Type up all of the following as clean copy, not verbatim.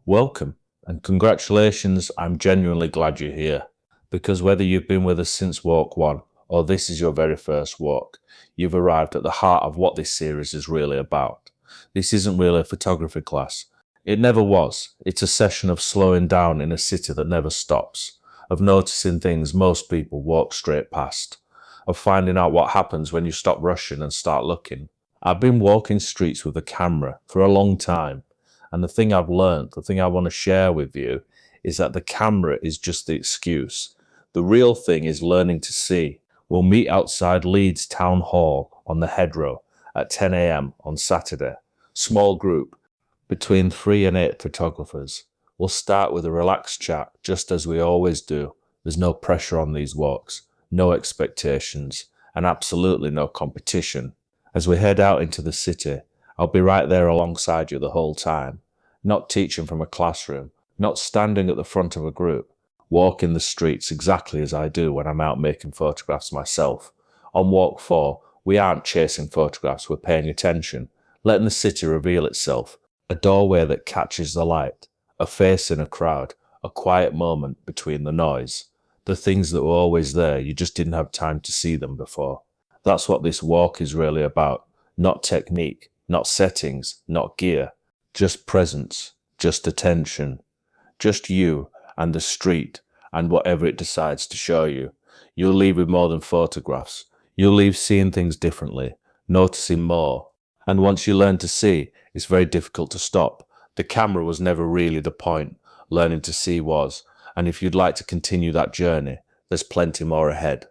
Welcome and congratulations. I'm genuinely glad you're here, because whether you've been with us since walk one or this is your very first walk, you've arrived at the heart of what this series is really about. This isn't really a photography class. It never was. It's a session of slowing down in a city that never stops, of noticing things most people walk straight past, of finding out what happens when you stop rushing and start looking. I've been walking streets with a camera for a long time, and the thing I've learned, the thing I want to share with you, is that the camera is just the excuse. The real thing is learning to see. We'll meet outside Leeds Town Hall on the Headrow at 10 a.m. on Saturday. Small group, between 3 and 8 photographers. We'll start with a relaxed chat, just as we always do. There's no pressure on these walks, no expectations, and absolutely no competition. As we head out into the city, I'll be right there alongside you the whole time, not teaching from a classroom, not standing at the front of a group, walking the streets exactly as I do when I'm out making photographs myself. On walk 4, we aren't chasing photographs, we're paying attention, letting the city reveal itself, a doorway that catches the light, a face in a crowd, a quiet moment between the noise, the things that were always there, you just didn't have time to see them before. That's what this walk is really about, not technique, not settings, not gear, just presence, just attention, just you and the street and whatever it decides to show you. You'll leave with more than photographs. You'll leave seeing things differently, noticing more. And once you learn to see, it's very difficult to stop. The camera was never really the point, learning to see was. And if you'd like to continue that journey, there's plenty more ahead.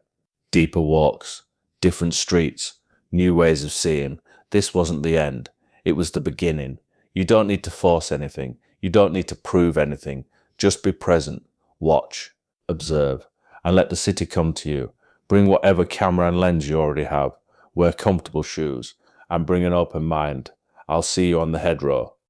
Deeper walks, different streets, new ways of seeing. This wasn't the end. It was the beginning. You don't need to force anything. You don't need to prove anything. Just be present, watch, observe, and let the city come to you. Bring whatever camera and lens you already have. Wear comfortable shoes and bring an open mind. I'll see you on the Headrow.